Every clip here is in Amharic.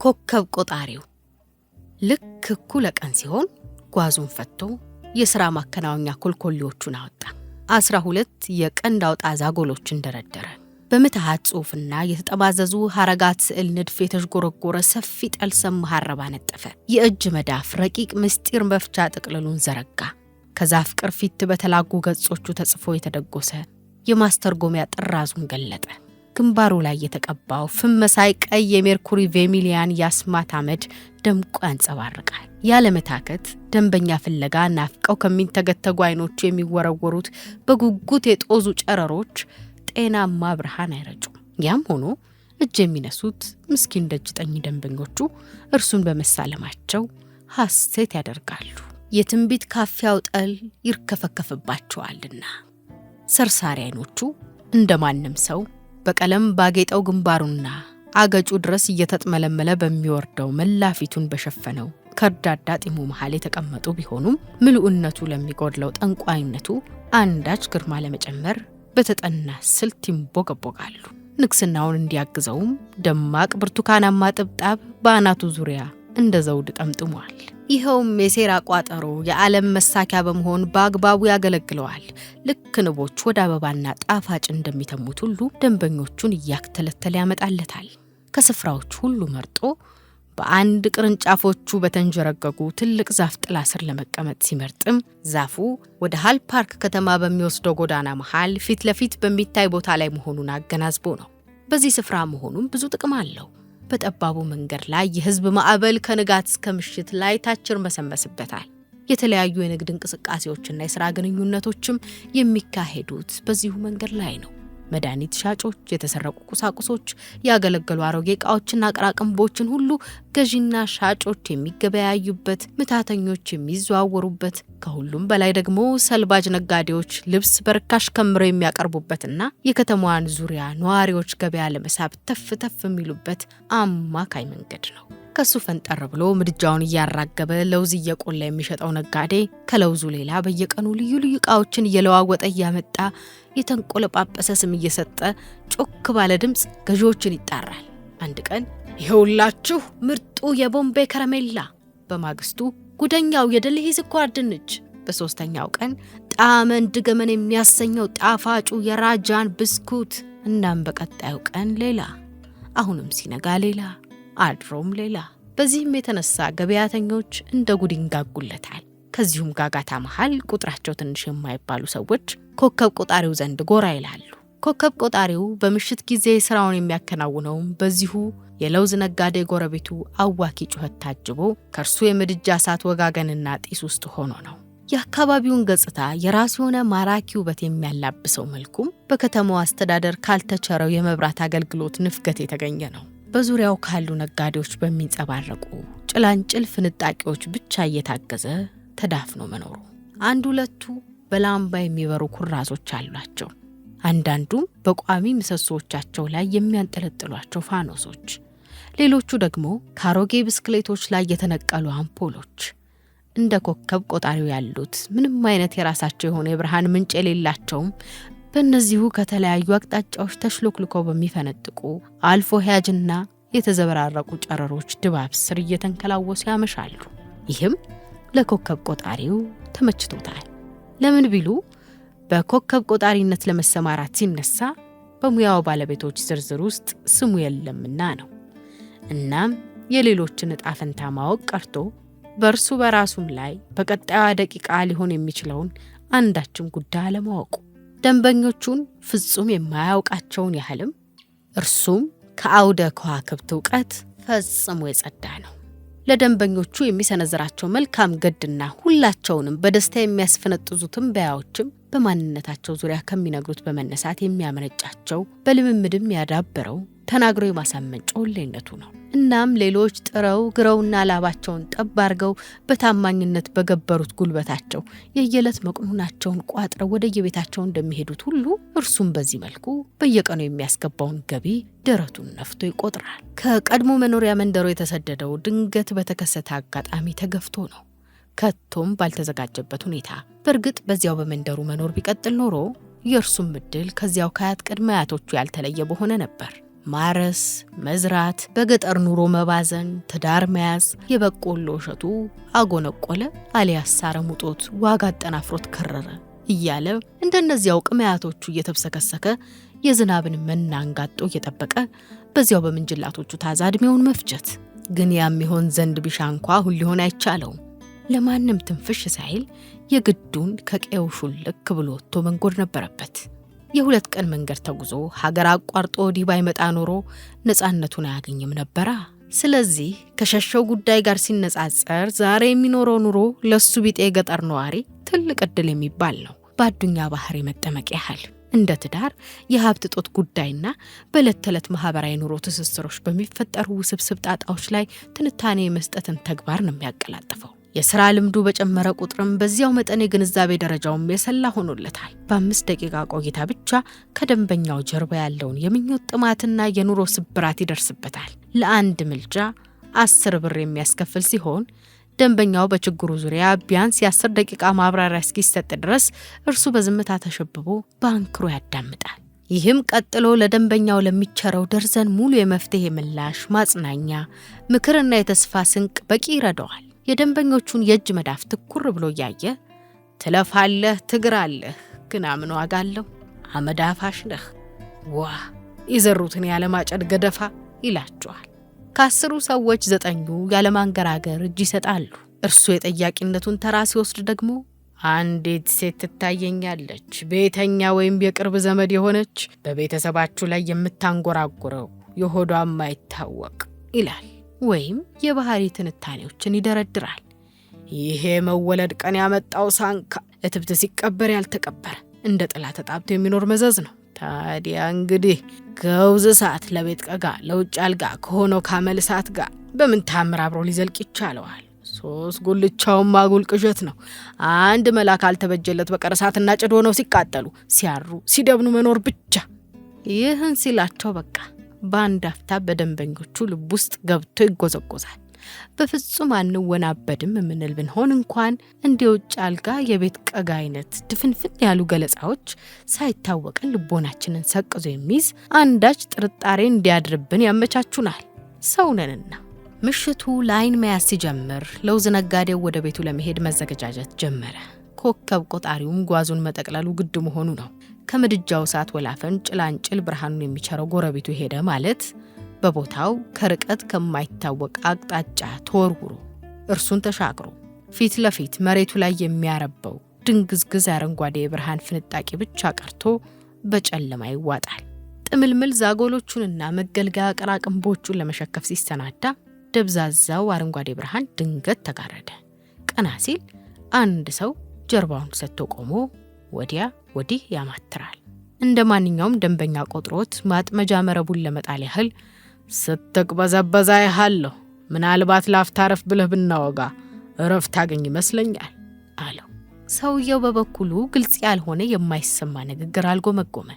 ኮከብ ቆጣሪው ልክ እኩለ ቀን ሲሆን ጓዙን ፈቶ የሥራ ማከናወኛ ኮልኮሌዎቹን አወጣ። 12 የቀንድ አውጣ ዛጎሎችን ደረደረ። በምትሃት ጽሑፍና የተጠማዘዙ ሐረጋት ስዕል ንድፍ የተዥጎረጎረ ሰፊ ጠልሰም መሐረብ አነጠፈ። የእጅ መዳፍ ረቂቅ ምስጢር መፍቻ ጥቅልሉን ዘረጋ። ከዛፍ ቅርፊት በተላጉ ገጾቹ ተጽፎ የተደጎሰ የማስተርጎሚያ ጥራዙን ገለጠ። ግንባሩ ላይ የተቀባው ፍም መሳይ ቀይ የሜርኩሪ ቬሚሊያን ያስማት አመድ ደምቆ ያንጸባርቃል። ያለመታከት ደንበኛ ፍለጋ ናፍቀው ከሚንተገተጉ አይኖቹ የሚወረወሩት በጉጉት የጦዙ ጨረሮች ጤናማ ብርሃን አይረጩም። ያም ሆኖ እጅ የሚነሱት ምስኪን ደጅ ጠኝ ደንበኞቹ እርሱን በመሳለማቸው ሐሴት ያደርጋሉ። የትንቢት ካፊያው ጠል ይርከፈከፍባቸዋልና ሰርሳሪ አይኖቹ እንደማንም ሰው በቀለም ባጌጠው ግንባሩና አገጩ ድረስ እየተጥመለመለ በሚወርደው መላፊቱን በሸፈነው ከርዳዳ ጢሙ መሃል የተቀመጡ ቢሆኑም ምልኡነቱ ለሚጎድለው ጠንቋይነቱ አንዳች ግርማ ለመጨመር በተጠና ስልት ይንቦገቦጋሉ። ንግስናውን እንዲያግዘውም ደማቅ ብርቱካናማ ጥብጣብ በአናቱ ዙሪያ እንደ ዘውድ ጠምጥሟል። ይኸውም የሴራ ቋጠሮ የዓለም መሳኪያ በመሆን በአግባቡ ያገለግለዋል። ልክ ንቦች ወደ አበባና ጣፋጭ እንደሚተሙት ሁሉ ደንበኞቹን እያክተለተለ ያመጣለታል። ከስፍራዎች ሁሉ መርጦ በአንድ ቅርንጫፎቹ በተንጀረገጉ ትልቅ ዛፍ ጥላ ስር ለመቀመጥ ሲመርጥም ዛፉ ወደ ሃል ፓርክ ከተማ በሚወስደው ጎዳና መሃል ፊት ለፊት በሚታይ ቦታ ላይ መሆኑን አገናዝቦ ነው። በዚህ ስፍራ መሆኑም ብዙ ጥቅም አለው። በጠባቡ መንገድ ላይ የህዝብ ማዕበል ከንጋት እስከ ምሽት ላይ ታችር መሰመስበታል። የተለያዩ የንግድ እንቅስቃሴዎችና የሥራ ግንኙነቶችም የሚካሄዱት በዚሁ መንገድ ላይ ነው። መድኃኒት ሻጮች፣ የተሰረቁ ቁሳቁሶች፣ ያገለገሉ አሮጌ ዕቃዎችና አቅራቅንቦችን ሁሉ ገዢና ሻጮች የሚገበያዩበት፣ ምታተኞች የሚዘዋወሩበት፣ ከሁሉም በላይ ደግሞ ሰልባጅ ነጋዴዎች ልብስ በርካሽ ከምረው የሚያቀርቡበትና የከተማዋን ዙሪያ ነዋሪዎች ገበያ ለመሳብ ተፍ ተፍ የሚሉበት አማካይ መንገድ ነው። ከሱ ፈንጠር ብሎ ምድጃውን እያራገበ ለውዝ እየቆላ የሚሸጠው ነጋዴ ከለውዙ ሌላ በየቀኑ ልዩ ልዩ ዕቃዎችን እየለዋወጠ እያመጣ የተንቆለጳጰሰ ስም እየሰጠ ጮክ ባለ ድምፅ ገዢዎችን ይጣራል። አንድ ቀን ይኸውላችሁ ምርጡ የቦምቤ ከረሜላ፣ በማግስቱ ጉደኛው የደልሂ ስኳር ድንች፣ በሶስተኛው ቀን ጣዕመ እንድገመን የሚያሰኘው ጣፋጩ የራጃን ብስኩት፣ እናም በቀጣዩ ቀን ሌላ፣ አሁንም ሲነጋ ሌላ፣ አድሮም ሌላ። በዚህም የተነሳ ገበያተኞች እንደ ጉድ ይንጋጉለታል። ከዚሁም ጋጋታ መሃል ቁጥራቸው ትንሽ የማይባሉ ሰዎች ኮከብ ቆጣሪው ዘንድ ጎራ ይላሉ። ኮከብ ቆጣሪው በምሽት ጊዜ ስራውን የሚያከናውነውም በዚሁ የለውዝ ነጋዴ ጎረቤቱ አዋኪ ጩኸት ታጅቦ ከእርሱ የምድጃ እሳት ወጋገንና ጢስ ውስጥ ሆኖ ነው። የአካባቢውን ገጽታ የራሱ የሆነ ማራኪ ውበት የሚያላብሰው መልኩም በከተማው አስተዳደር ካልተቸረው የመብራት አገልግሎት ንፍገት የተገኘ ነው። በዙሪያው ካሉ ነጋዴዎች በሚንጸባረቁ ጭላንጭል ፍንጣቂዎች ብቻ እየታገዘ ተዳፍኖ መኖሩ። አንድ ሁለቱ በላምባ የሚበሩ ኩራዞች አሏቸው። አንዳንዱም በቋሚ ምሰሶዎቻቸው ላይ የሚያንጠለጥሏቸው ፋኖሶች፣ ሌሎቹ ደግሞ ካሮጌ ብስክሌቶች ላይ የተነቀሉ አምፖሎች። እንደ ኮከብ ቆጣሪው ያሉት ምንም አይነት የራሳቸው የሆነ የብርሃን ምንጭ የሌላቸውም በእነዚሁ ከተለያዩ አቅጣጫዎች ተሽሎክልከው በሚፈነጥቁ አልፎ ሄያጅና የተዘበራረቁ ጨረሮች ድባብ ስር እየተንከላወሱ ያመሻሉ። ይህም ለኮከብ ቆጣሪው ተመችቶታል። ለምን ቢሉ በኮከብ ቆጣሪነት ለመሰማራት ሲነሳ በሙያው ባለቤቶች ዝርዝር ውስጥ ስሙ የለምና ነው። እናም የሌሎችን ዕጣ ፈንታ ማወቅ ቀርቶ በእርሱ በራሱም ላይ በቀጣዩ ደቂቃ ሊሆን የሚችለውን አንዳችም ጉዳይ አለማወቁ ደንበኞቹን ፍጹም የማያውቃቸውን ያህልም እርሱም ከአውደ ከዋክብት ዕውቀት ፈጽሞ የጸዳ ነው። ለደንበኞቹ የሚሰነዝራቸው መልካም ገድና ሁላቸውንም በደስታ የሚያስፈነጥዙ ትንበያዎችም በማንነታቸው ዙሪያ ከሚነግሩት በመነሳት የሚያመነጫቸው በልምምድም ያዳበረው ተናግሮ የማሳመን ጮሌነቱ ነው። እናም ሌሎች ጥረው ግረውና ላባቸውን ጠብ አድርገው በታማኝነት በገበሩት ጉልበታቸው የየዕለት መቅኑናቸውን ቋጥረው ወደ የቤታቸው እንደሚሄዱት ሁሉ እርሱም በዚህ መልኩ በየቀኑ የሚያስገባውን ገቢ ደረቱን ነፍቶ ይቆጥራል። ከቀድሞ መኖሪያ መንደሩ የተሰደደው ድንገት በተከሰተ አጋጣሚ ተገፍቶ ነው፣ ከቶም ባልተዘጋጀበት ሁኔታ። በእርግጥ በዚያው በመንደሩ መኖር ቢቀጥል ኖሮ የእርሱም እድል ከዚያው ከአያት ቅድመ አያቶቹ ያልተለየ በሆነ ነበር። ማረስ፣ መዝራት፣ በገጠር ኑሮ መባዘን፣ ትዳር መያዝ፣ የበቆሎ እሸቱ አጎነቆለ አሊያስ አረሙጦት ዋጋ አጠናፍሮት ከረረ እያለ እንደነዚያው ቅድመ አያቶቹ እየተብሰከሰከ የዝናብን መናንጋጦ እየጠበቀ በዚያው በምንጅላቶቹ ታዛ ዕድሜውን መፍጀት። ግን ያም ይሆን ዘንድ ቢሻ እንኳ ሁሉ ሊሆን አይቻለውም። ለማንም ትንፍሽ ሳይል የግዱን ከቀየው ሹልክ ብሎ ወጥቶ መንጎድ ነበረበት። የ2 ቀን መንገድ ተጉዞ ሀገር አቋርጦ ወዲህ ባይመጣ ኖሮ ነፃነቱን አያገኝም ነበራ። ስለዚህ ከሸሸው ጉዳይ ጋር ሲነጻጸር ዛሬ የሚኖረው ኑሮ ለሱ ቢጤ ገጠር ነዋሪ ትልቅ ዕድል የሚባል ነው። በአዱኛ ባህር የመጠመቅ ያህል እንደ ትዳር፣ የሀብት ጦት ጉዳይና በዕለት ተዕለት ማህበራዊ ኑሮ ትስስሮች በሚፈጠሩ ውስብስብ ጣጣዎች ላይ ትንታኔ የመስጠትን ተግባር ነው የሚያቀላጥፈው። የሥራ ልምዱ በጨመረ ቁጥርም በዚያው መጠን የግንዛቤ ደረጃውም የሰላ ሆኖለታል። በ5 ደቂቃ ቆይታ ብቻ ከደንበኛው ጀርባ ያለውን የምኞት ጥማትና የኑሮ ስብራት ይደርስበታል። ለአንድ ምልጃ 10 ብር የሚያስከፍል ሲሆን ደንበኛው በችግሩ ዙሪያ ቢያንስ የ10 ደቂቃ ማብራሪያ እስኪሰጥ ድረስ እርሱ በዝምታ ተሸብቦ በአንክሮ ያዳምጣል። ይህም ቀጥሎ ለደንበኛው ለሚቸረው ደርዘን ሙሉ የመፍትሄ ምላሽ፣ ማጽናኛ፣ ምክርና የተስፋ ስንቅ በቂ ይረዳዋል። የደንበኞቹን የእጅ መዳፍ ትኩር ብሎ እያየ ትለፋለህ፣ ትግራለህ፣ ግን ምን ዋጋ አለው? አመዳፋሽ ነህ፣ ዋ የዘሩትን ያለማጨድ ገደፋ ይላቸዋል። ከ10 ሰዎች 9ኙ ያለማንገራገር እጅ ይሰጣሉ። እርሱ የጠያቂነቱን ተራ ሲወስድ ደግሞ አንዲት ሴት ትታየኛለች፣ ቤተኛ ወይም የቅርብ ዘመድ የሆነች በቤተሰባችሁ ላይ የምታንጎራጉረው የሆዷ የማይታወቅ ይላል። ወይም የባህሪ ትንታኔዎችን ይደረድራል። ይሄ መወለድ ቀን ያመጣው ሳንካ እትብት ሲቀበር ያልተቀበረ እንደ ጥላ ተጣብቶ የሚኖር መዘዝ ነው። ታዲያ እንግዲህ ገውዝ ሰዓት ለቤት ቀጋ ለውጭ አልጋ ከሆነው ካመል ሰዓት ጋር በምን ታምር አብሮ ሊዘልቅ ይቻለዋል? 3 ጉልቻውን ማጉል ቅዠት ነው። አንድ መልአክ አልተበጀለት በቀር እሳትና ጭድ ሆነው ሲቃጠሉ፣ ሲያሩ፣ ሲደብኑ መኖር ብቻ። ይህን ሲላቸው በቃ በአንድ አፍታ በደንበኞቹ ልብ ውስጥ ገብቶ ይጎዘጎዛል። በፍጹም አንወናበድም የምንል ብንሆን እንኳን እንደ ውጭ አልጋ የቤት ቀጋ አይነት ድፍንፍን ያሉ ገለጻዎች ሳይታወቀን ልቦናችንን ሰቅዞ የሚይዝ አንዳች ጥርጣሬ እንዲያድርብን ያመቻቹናል። ሰውነንና ምሽቱ ለአይን መያዝ ሲጀምር ለውዝ ነጋዴው ወደ ቤቱ ለመሄድ መዘገጃጀት ጀመረ። ኮከብ ቆጣሪውም ጓዙን መጠቅለሉ ግድ መሆኑ ነው። ከምድጃው እሳት ወላፈን ጭላንጭል ብርሃኑን የሚቸረው ጎረቤቱ ሄደ ማለት በቦታው ከርቀት ከማይታወቅ አቅጣጫ ተወርውሮ እርሱን ተሻግሮ ፊት ለፊት መሬቱ ላይ የሚያረበው ድንግዝግዝ አረንጓዴ የብርሃን ፍንጣቂ ብቻ ቀርቶ በጨለማ ይዋጣል። ጥምልምል ዛጎሎቹንና መገልገያ ቅራቅንቦቹን ለመሸከፍ ሲሰናዳ ደብዛዛው አረንጓዴ ብርሃን ድንገት ተጋረደ። ቀና ሲል አንድ ሰው ጀርባውን ሰጥቶ ቆሞ ወዲያ ወዲህ ያማትራል። እንደ ማንኛውም ደንበኛ ቆጥሮት ማጥመጃ መረቡን ለመጣል ያህል ስትቅበዘበዛ ያህለሁ፣ ምናልባት ላፍታረፍ ብለህ ብናወጋ እረፍት ታገኝ ይመስለኛል አለው። ሰውየው በበኩሉ ግልጽ ያልሆነ የማይሰማ ንግግር አልጎመጎመ።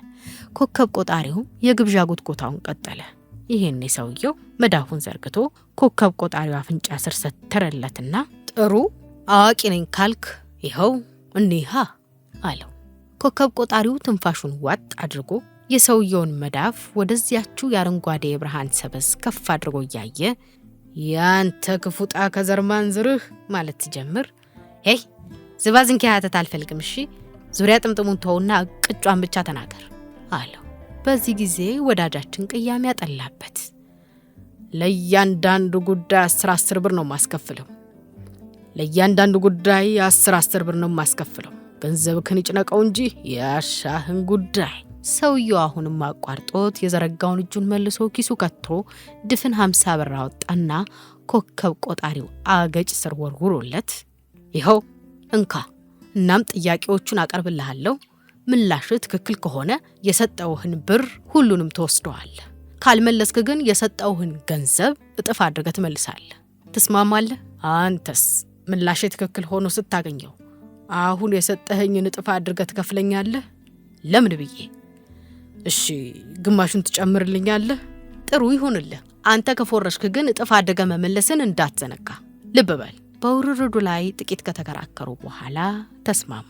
ኮከብ ቆጣሪው የግብዣ ጉትጎታውን ቀጠለ። ይሄኔ ሰውየው መዳፉን ዘርግቶ ኮከብ ቆጣሪው አፍንጫ ስር ሰተረለትና ጥሩ አዋቂ ነኝ ካልክ ይኸው እኒሃ አለው። ኮከብ ቆጣሪው ትንፋሹን ዋጥ አድርጎ የሰውየውን መዳፍ ወደዚያችው የአረንጓዴ የብርሃን ሰበዝ ከፍ አድርጎ እያየ ያንተ ክፉጣ ከዘርማን ዝርህ ማለት ሲጀምር ሄይ ዝባዝንኪ ያተት አልፈልግም፣ እሺ ዙሪያ ጥምጥሙን ተውና ቅጯን ብቻ ተናገር አለው። በዚህ ጊዜ ወዳጃችን ቅያሜ ያጠላበት። ለእያንዳንዱ ጉዳይ 10 ብር ነው ማስከፍለው። ለእያንዳንዱ ጉዳይ 10 ብር ነው ማስከፍለው። ገንዘብህን ይጭነቀው እንጂ ያሻህን ጉዳይ። ሰውየው አሁንም አቋርጦት የዘረጋውን እጁን መልሶ ኪሱ ከቶ ድፍን 50 ብር አወጣና ኮከብ ቆጣሪው አገጭ ስር ወርውሮለት ይኸው እንካ፣ እናም ጥያቄዎቹን አቀርብልሃለሁ። ምላሽ ትክክል ከሆነ የሰጠውህን ብር ሁሉንም ተወስደዋለህ። ካልመለስክ ግን የሰጠውህን ገንዘብ እጥፍ አድርገህ ትመልሳለህ። ትስማማለህ? አንተስ ምላሽ ትክክል ሆኖ ስታገኘው አሁን የሰጠኸኝን እጥፍ አድርገህ ትከፍለኛለህ? ለምን ብዬ? እሺ ግማሹን ትጨምርልኛለህ? ጥሩ ይሁንልህ። አንተ ከፎረሽክ ግን እጥፍ አድርገህ መመለስን እንዳትዘነጋ። ልብ በል። በውርርዱ ላይ ጥቂት ከተከራከሩ በኋላ ተስማሙ።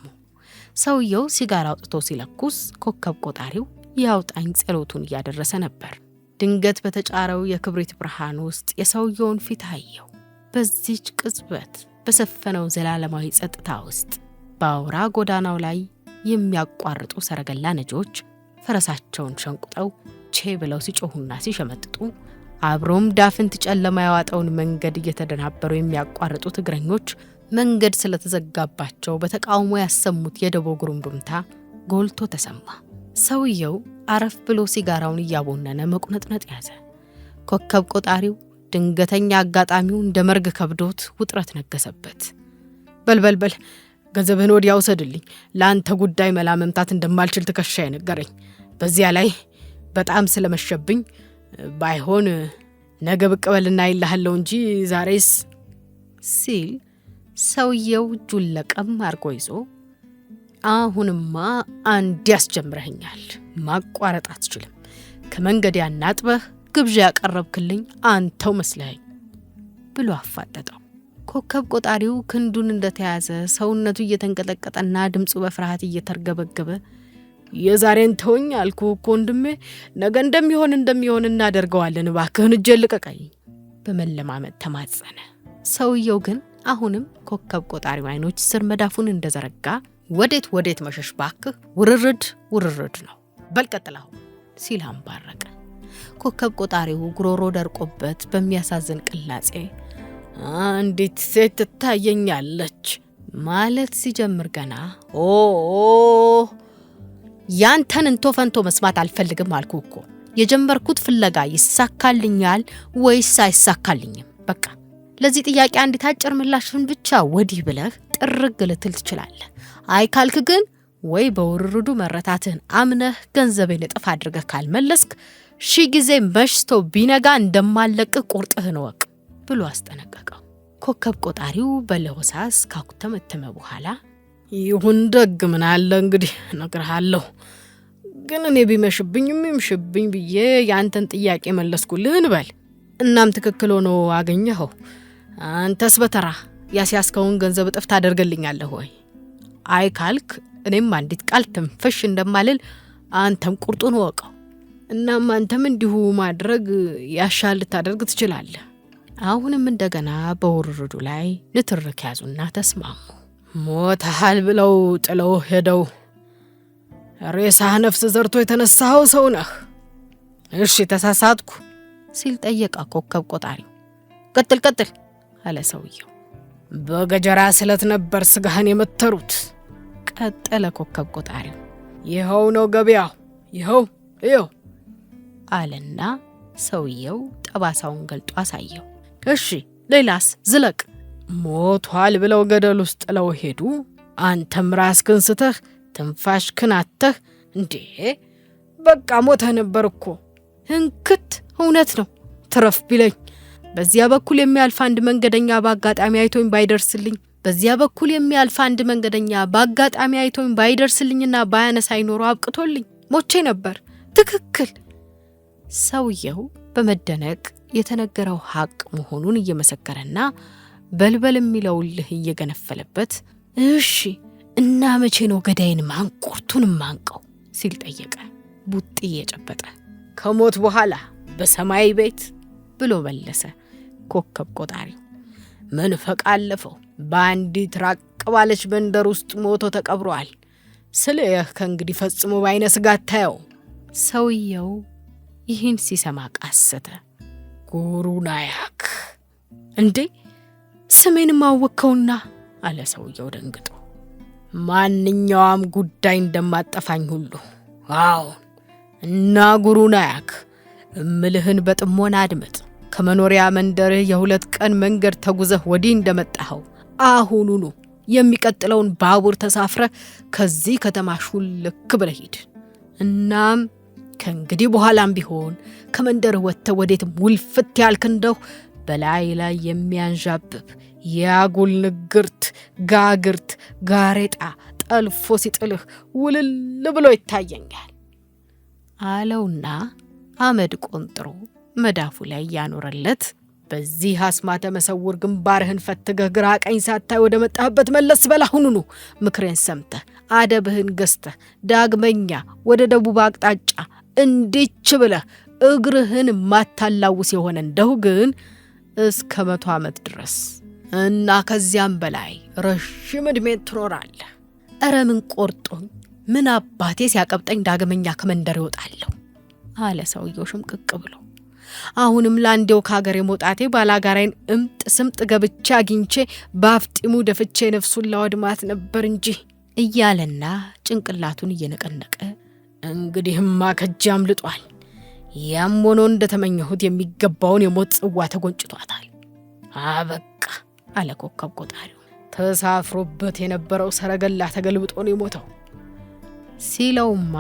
ሰውየው ሲጋራ አውጥቶ ሲለኩስ ኮከብ ቆጣሪው ያውጣኝ ጸሎቱን እያደረሰ ነበር። ድንገት በተጫረው የክብሪት ብርሃን ውስጥ የሰውየውን ፊት አየው። በዚህች ቅጽበት በሰፈነው ዘላለማዊ ጸጥታ ውስጥ በአውራ ጎዳናው ላይ የሚያቋርጡ ሰረገላ ነጂዎች ፈረሳቸውን ሸንቁጠው ቼ ብለው ሲጮሁና ሲሸመጥጡ፣ አብሮም ዳፍንት ጨለማ ያዋጠውን መንገድ እየተደናበሩ የሚያቋርጡት እግረኞች መንገድ ስለተዘጋባቸው በተቃውሞ ያሰሙት የደቦ ጉሩምሩምታ ጎልቶ ተሰማ። ሰውየው አረፍ ብሎ ሲጋራውን እያቦነነ መቁነጥነጥ ያዘ። ኮከብ ቆጣሪው ድንገተኛ አጋጣሚው እንደ መርግ ከብዶት ውጥረት ነገሰበት። በልበልበል ገንዘብህን ወዲያ ውሰድልኝ፣ ለአንተ ጉዳይ መላ መምታት እንደማልችል ትከሻዬ ነገረኝ። በዚያ ላይ በጣም ስለመሸብኝ ባይሆን ነገ ብቅ በልና ይልሃለሁ እንጂ ዛሬስ ሲል ሰውየው እጁን ለቀም አርጎ ይዞ አሁንማ አንድ ያስጀምረኛል፣ ማቋረጥ አትችልም። ከመንገድ ያናጥበህ ግብዣ ያቀረብክልኝ አንተው መስለኸኝ ብሎ አፋጠጠው። ኮከብ ቆጣሪው ክንዱን እንደተያዘ ሰውነቱ እየተንቀጠቀጠና ድምፁ በፍርሃት እየተርገበገበ የዛሬን ተወኝ አልኩህ እኮ ወንድሜ፣ ነገ እንደሚሆን እናደርገዋለን፣ እባክህን እጄን ልቀቀኝ በመለማመጥ ተማጸነ። ሰውየው ግን አሁንም ኮከብ ቆጣሪው አይኖች ስር መዳፉን እንደዘረጋ ወዴት መሸሽ ባክህ፣ ውርርድ ነው፣ በልቀጥላው ሲል አንባረቀ። ኮከብ ቆጣሪው ጉሮሮ ደርቆበት በሚያሳዝን ቅላጼ አንዲት ሴት ትታየኛለች ማለት ሲጀምር ገና ያንተን እንቶ ፈንቶ መስማት አልፈልግም አልኩ እኮ። የጀመርኩት ፍለጋ ይሳካልኛል ወይስ አይሳካልኝም? በቃ ለዚህ ጥያቄ አንዲት አጭር ምላሽን ብቻ ወዲህ ብለህ ጥርግ ልትል ትችላለህ። አይ ካልክ ግን ወይ በውርርዱ መረታትህን አምነህ ገንዘቤን እጥፍ አድርገህ ካልመለስክ ሺህ ጊዜ መሽቶ ቢነጋ እንደማለቅህ ቁርጥህን ወቅ ብሎ አስጠነቀቀው። ኮከብ ቆጣሪው በለሆሳስ ካኩተመተመ በኋላ ይሁን ደግ ምን አለ እንግዲህ እነግርሃለሁ፣ ግን እኔ ቢመሽብኝም ይምሽብኝ ብዬ ያንተን ጥያቄ መለስኩልህ እንበል። እናም ትክክል ሆኖ አገኘኸው። አንተስ በተራ ያስያዝከውን ገንዘብ እጥፍ ታደርግልኛለህ ወይ? አይ ካልክ እኔም አንዲት ቃል ትንፍሽ እንደማልል አንተም ቁርጡን ወቀው። እናም አንተም እንዲሁ ማድረግ ያሻል ልታደርግ ትችላለህ። አሁንም እንደገና በውርርዱ ላይ ንትርክ ያዙና ተስማሙ። ሞተሃል ብለው ጥለው ሄደው ሬሳህ ነፍስ ዘርቶ የተነሳኸው ሰው ነህ። እሺ ተሳሳትኩ ሲል ጠየቃ ኮከብ ቆጣሪው። ቀጥል አለ ሰውየው። በገጀራ ስለት ነበር ስጋህን የመተሩት ቀጠለ ኮከብ ቆጣሪው። ይኸው ነው ገበያው፣ ይኸው አለና ሰውየው ጠባሳውን ገልጦ አሳየው። እሺ ሌላስ ዝለቅ። ሞቷል ብለው ገደል ውስጥ ጥለው ሄዱ። አንተም ራስህን ስተህ ትንፋሽህን አጥተህ እንዴ በቃ ሞተህ ነበር እኮ። እንክት እውነት ነው ትረፍ ቢለኝ በዚያ በኩል የሚያልፍ አንድ መንገደኛ በአጋጣሚ አይቶኝ ባይደርስልኝና ባያነሳኝ ኖሮ አብቅቶልኝ ሞቼ ነበር። ትክክል። ሰውየው በመደነቅ የተነገረው ሐቅ መሆኑን እየመሰከረና በልበል የሚለውልህ እየገነፈለበት እሺ እና መቼ ነው ገዳይን ማንቁርቱን ማንቀው ሲል ጠየቀ ቡጢ እየጨበጠ። ከሞት በኋላ በሰማይ ቤት ብሎ መለሰ ኮከብ ቆጣሪው። መንፈቅ አለፈው። በአንዲት ራቅ ባለች መንደር ውስጥ ሞቶ ተቀብሯል። ስለህ ከእንግዲህ ፈጽሞ ባይነ ስጋት ታየው። ሰውየው ይህን ሲሰማ ቃሰተ። ጉሩናያክ እንዴ ስሜን ማወከውና አለ ሰውየው ደንግጦ። ማንኛውም ጉዳይ እንደማጠፋኝ ሁሉ አሁን እና ጉሩናያክ እምልህን በጥሞና አድምጥ። ከመኖሪያ መንደርህ የሁለት ቀን መንገድ ተጉዘህ ወዲህ እንደመጣኸው አሁኑኑ የሚቀጥለውን ባቡር ተሳፍረ ከዚህ ከተማ ሹልክ ብለህ ሂድ። እናም ከእንግዲህ በኋላም ቢሆን ከመንደርህ ወጥተህ ወዴትም ውልፍት ያልክ እንደው በላይ ላይ የሚያንዣብብ ያጉል ንግርት ጋግርት ጋሬጣ ጠልፎ ሲጥልህ ውልል ብሎ ይታየኛል አለውና አመድ ቆንጥሮ መዳፉ ላይ ያኖረለት። በዚህ አስማተ መሰውር ግንባርህን ፈትገህ ግራ ቀኝ ሳታይ ወደ መጣህበት መለስ በል። አሁኑኑ ምክሬን ሰምተህ አደብህን ገዝተህ ዳግመኛ ወደ ደቡብ አቅጣጫ እንዲች ብለህ እግርህን ማታላውስ የሆነ እንደው ግን እስከ 100 ዓመት ድረስ እና ከዚያም በላይ ረጅም ዕድሜ ትኖራለህ። እረ ምን ቆርጦኝ ምን አባቴ ሲያቀብጠኝ ዳግመኛ ከመንደር ይወጣለሁ አለ ሰውየው ሽምቅቅ ብሎ። አሁንም ላንዴው ከሀገር የመውጣቴ ባላጋራይን እምጥ ስምጥ ገብቼ አግኝቼ በአፍጢሙ ደፍቼ ነፍሱን ላወድማት ነበር እንጂ እያለና ጭንቅላቱን እየነቀነቀ እንግዲህማ ከእጄ አምልጧል። ያም ሆኖ እንደተመኘሁት የሚገባውን የሞት ጽዋ ተጎንጭቷታል። አበቃ አለ ኮከብ ቆጣሪው። ተሳፍሮበት የነበረው ሰረገላ ተገልብጦ ነው የሞተው ሲለውማ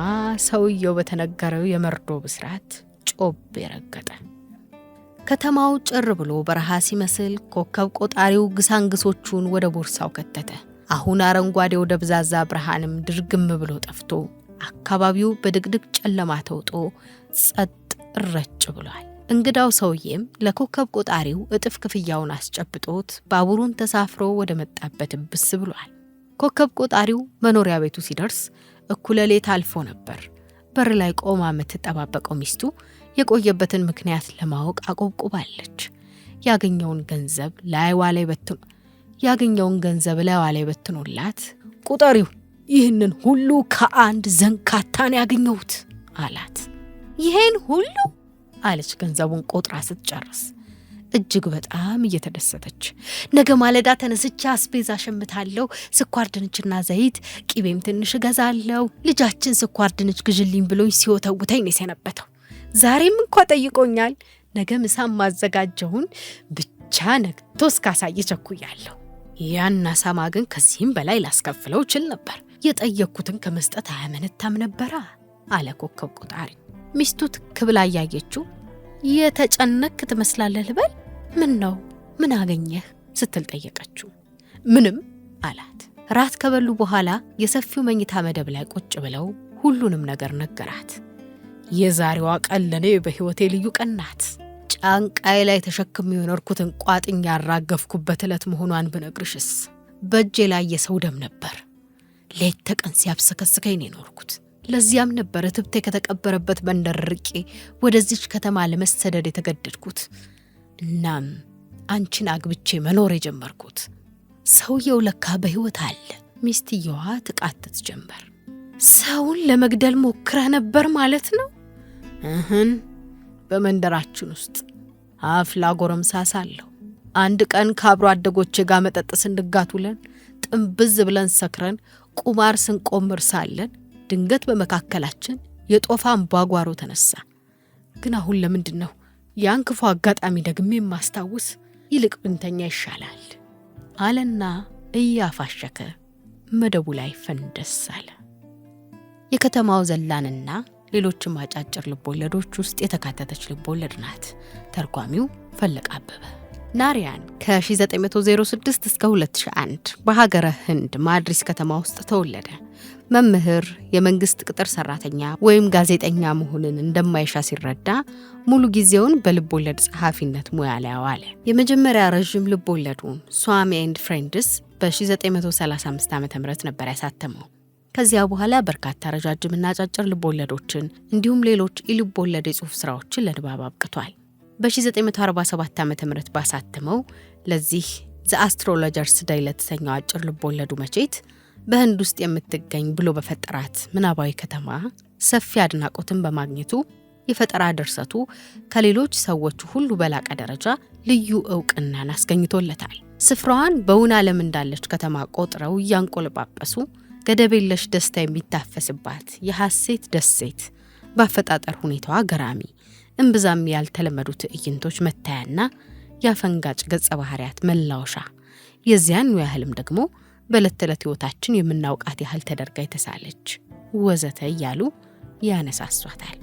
ሰውየው በተነገረው የመርዶ ብስራት ጮቤ ረገጠ። ከተማው ጭር ብሎ በረሃ ሲመስል ኮከብ ቆጣሪው ግሳንግሶቹን ወደ ቦርሳው ከተተ። አሁን አረንጓዴው ደብዛዛ ብርሃንም ድርግም ብሎ ጠፍቶ አካባቢው በድቅድቅ ጨለማ ተውጦ ጸጥ ረጭ ብሏል። እንግዳው ሰውዬም ለኮከብ ቆጣሪው እጥፍ ክፍያውን አስጨብጦት ባቡሩን ተሳፍሮ ወደ መጣበት ብስ ብሏል። ኮከብ ቆጣሪው መኖሪያ ቤቱ ሲደርስ እኩለ ሌት አልፎ ነበር። በር ላይ ቆማ የምትጠባበቀው ሚስቱ የቆየበትን ምክንያት ለማወቅ አቆብቁባለች። ያገኘውን ገንዘብ ላይዋ ላይ በትኖላት ቁጠሪው፣ ይህንን ሁሉ ከአንድ ዘንካታን ያገኘሁት አላት። ይሄን ሁሉ አለች ገንዘቡን ቆጥራ ስትጨርስ እጅግ በጣም እየተደሰተች። ነገ ማለዳ ተነስቼ አስቤዛ ሸምታለሁ፣ ስኳር ድንችና ዘይት፣ ቂቤም ትንሽ እገዛለሁ። ልጃችን ስኳር ድንች ግዥልኝ ብሎኝ ሲወተውተኝ ነው የሰነበተው። ዛሬም እንኳ ጠይቆኛል። ነገ ምሳም ማዘጋጀውን ብቻ ነግቶ እስካሳየ ቸኩያለሁ። ያን አሳማ ግን ከዚህም በላይ ላስከፍለው እችል ነበር። የጠየቅኩትን ከመስጠት አያመነታም ነበራ አለ ኮከብ ቆጣሪ። ሚስቱ ትክ ብላ እያየችው የተጨነክ ትመስላለህ ልበል? ምን ነው ምን አገኘህ ስትል ጠየቀችው። ምንም አላት። ራት ከበሉ በኋላ የሰፊው መኝታ መደብ ላይ ቁጭ ብለው ሁሉንም ነገር ነገራት። የዛሬዋ ቀን ለኔ በሕይወቴ ልዩ ቀን ናት። ጫንቃዬ ላይ ተሸክሜ የኖርኩትን ቋጥኝ ያራገፍኩበት ዕለት መሆኗን ብነግርሽስ። በእጄ ላይ የሰው ደም ነበር። ሌት ተቀን ሲያብሰከስከኝ ነው የኖርኩት። ለዚያም ነበር እትብቴ ከተቀበረበት መንደር ርቄ ወደዚች ከተማ ለመሰደድ የተገደድኩት። እናም አንቺን አግብቼ መኖር የጀመርኩት። ሰውየው ለካ በሕይወት አለ። ሚስትየዋ ትቃትት ጀመር። ሰውን ለመግደል ሞክረ ነበር ማለት ነው? በመንደራችን ውስጥ አፍላ ጎረምሳ ሳለሁ አንድ ቀን ከአብሮ አደጎቼ ጋር መጠጥ ስንጋት ውለን ጥንብዝ ብለን ሰክረን ቁማር ስንቆምር ሳለን ድንገት በመካከላችን የጦፋ አምባጓሮ ተነሳ። ግን አሁን ለምንድን ነው ያን ክፉ አጋጣሚ ደግሜ የማስታውስ? ይልቅ ብንተኛ ይሻላል አለና እያፋሸከ መደቡ ላይ ፈንደስ አለ። የከተማው ዘላንና ሌሎችም አጫጭር ልቦለዶች ውስጥ የተካተተች ልቦለድ ናት። ተርጓሚው ፈለቀ አበበ። ናሪያን ከ1906 እስከ 2001 በሀገረ ህንድ ማድሪስ ከተማ ውስጥ ተወለደ። መምህር፣ የመንግስት ቅጥር ሰራተኛ ወይም ጋዜጠኛ መሆንን እንደማይሻ ሲረዳ ሙሉ ጊዜውን በልቦለድ ጸሐፊነት ሙያ ላይ አዋለ። የመጀመሪያ ረዥም ልቦለዱን ስዋሚ ኤንድ ፍሬንድስ በ1935 ዓ.ም ነበር ያሳተመው። ከዚያ በኋላ በርካታ ረጃጅምና አጫጭር ልቦለዶችን እንዲሁም ሌሎች የልቦለድ የጽሑፍ ስራዎችን ለንባብ አብቅቷል። በ1947 ዓ.ም ባሳተመው ለዚህ ዘ አስትሮሎጀርስ ዴይ ለተሰኘው አጭር ልቦለዱ መቼት በህንድ ውስጥ የምትገኝ ብሎ በፈጠራት ምናባዊ ከተማ ሰፊ አድናቆትን በማግኘቱ የፈጠራ ድርሰቱ ከሌሎች ሰዎች ሁሉ በላቀ ደረጃ ልዩ ዕውቅናን አስገኝቶለታል። ስፍራዋን በውን ዓለም እንዳለች ከተማ ቆጥረው እያንቆለጳጳሱ ገደብ የለሽ ደስታ የሚታፈስባት የሐሴት ደሴት በአፈጣጠር ሁኔታዋ ገራሚ እምብዛም ያልተለመዱ ትዕይንቶች መታያና ያፈንጋጭ ገጸ ባህሪያት መላወሻ የዚያን ያህልም ደግሞ በዕለት ተዕለት ሕይወታችን የምናውቃት ያህል ተደርጋ የተሳለች ወዘተ እያሉ ያነሳሷታል።